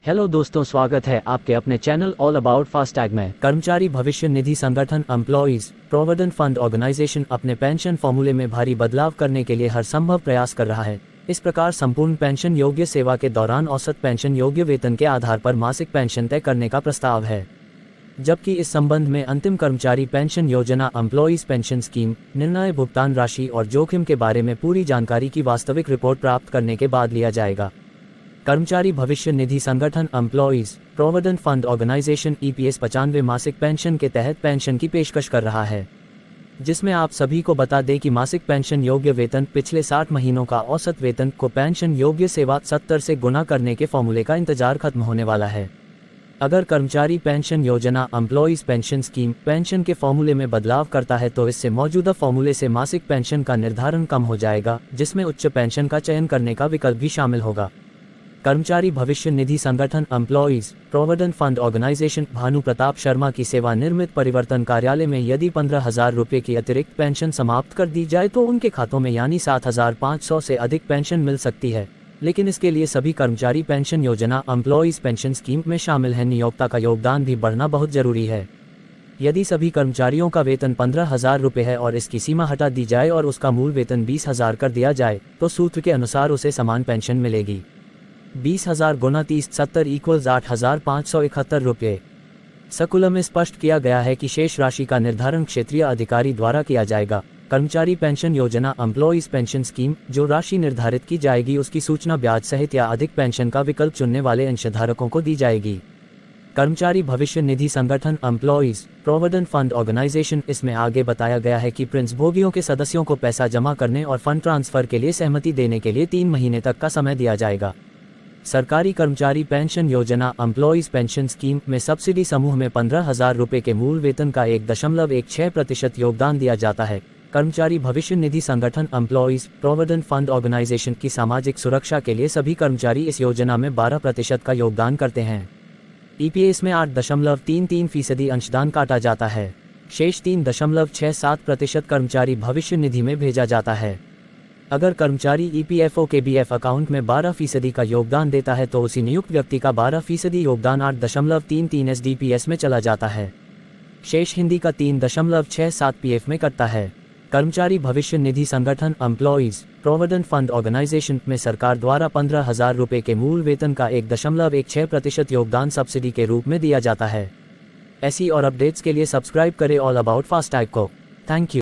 Hello दोस्तों, स्वागत है आपके अपने चैनल ऑल अबाउट फास्टैग में। कर्मचारी भविष्य निधि संगठन एम्प्लॉइज प्रोविडेंट फंड ऑर्गेनाइजेशन अपने पेंशन फॉर्मूले में भारी बदलाव करने के लिए हर संभव प्रयास कर रहा है। इस प्रकार संपूर्ण पेंशन योग्य सेवा के दौरान औसत पेंशन योग्य वेतन के आधार पर मासिक पेंशन तय करने का प्रस्ताव है, जबकि इस संबंध में अंतिम कर्मचारी पेंशन योजना एम्प्लॉइज पेंशन स्कीम निर्णय भुगतान राशि और जोखिम के बारे में पूरी जानकारी की वास्तविक रिपोर्ट प्राप्त करने के बाद लिया जाएगा। कर्मचारी भविष्य निधि संगठन employees provident fund organisation EPS 95 मासिक पेंशन के तहत पेंशन की पेशकश कर रहा है, जिसमें आप सभी को बता दें कि मासिक पेंशन योग्य वेतन पिछले 60 महीनों का औसत वेतन को पेंशन योग्य सेवा 70 से गुना करने के फॉर्मूले का इंतजार खत्म होने वाला है। अगर कर्मचारी पेंशन योजना एम्प्लॉइज पेंशन स्कीम पेंशन के फॉर्मूले में बदलाव करता है तो इससे मौजूदा फॉर्मूले से मासिक पेंशन का निर्धारण कम हो जाएगा, जिसमें उच्च पेंशन का चयन करने का विकल्प भी शामिल होगा। कर्मचारी भविष्य निधि संगठन employees provident fund organisation Bhanu Pratap Sharma की सेवा निर्मित परिवर्तन कार्यालय में यदि 15,000 रुपये की अतिरिक्त पेंशन समाप्त कर दी जाए तो उनके खातों में यानी 7,500 से अधिक पेंशन मिल सकती है, लेकिन इसके लिए सभी कर्मचारी पेंशन योजना एम्प्लॉइज पेंशन स्कीम में शामिल है। नियोक्ता का योगदान भी बढ़ना बहुत जरूरी है। यदि सभी कर्मचारियों का वेतन 15,000 रुपये है और इसकी सीमा हटा दी जाए और उसका मूल वेतन 20,000 कर दिया जाए तो सूत्र के अनुसार उसे समान पेंशन मिलेगी। 20,000 गुना 30 70 = 8,571 रुपये। सर्कुलर में स्पष्ट किया गया है कि शेष राशि का निर्धारण क्षेत्रीय अधिकारी द्वारा किया जाएगा। कर्मचारी पेंशन योजना एम्प्लॉइज पेंशन स्कीम जो राशि निर्धारित की जाएगी उसकी सूचना ब्याज सहित या अधिक पेंशन का विकल्प चुनने वाले अंशधारकों को दी जाएगी। कर्मचारी भविष्य निधि संगठन एम्प्लॉइज प्रोविडेंट फंड ऑर्गेनाइजेशन इसमें आगे बताया गया है कि प्रिंस भोगियों के सदस्यों को पैसा जमा करने और फंड ट्रांसफर के लिए सहमति देने के लिए 3 महीने तक का समय दिया जाएगा। सरकारी कर्मचारी पेंशन योजना एम्प्लॉइज पेंशन स्कीम में सब्सिडी समूह में 15,000 रुपये के मूल वेतन का 1.16% योगदान दिया जाता है। कर्मचारी भविष्य निधि संगठन एम्प्लॉइज प्रोविडेंट फंड ऑर्गेनाइजेशन की सामाजिक सुरक्षा के लिए सभी कर्मचारी इस योजना में 12% का योगदान करते हैं। EPS में 8.33% अंशदान काटा जाता है। शेष 3.67% कर्मचारी भविष्य निधि में भेजा जाता है। अगर कर्मचारी EPFO के BF अकाउंट में 12% का योगदान देता है तो उसी नियुक्त व्यक्ति का 12% योगदान 8.33 SDPS में चला जाता है। शेष हिंदी का 3.67 PF में कटता है। कर्मचारी भविष्य निधि संगठन एम्प्लॉइज प्रोविडेंट फंड ऑर्गेनाइजेशन में सरकार द्वारा 15,000 रुपये के मूल वेतन का 1.16% योगदान सब्सिडी के रूप में दिया जाता है। ऐसी और अपडेट्स के लिए सब्सक्राइब करें ऑल अबाउट फास्टैग को। Thank you.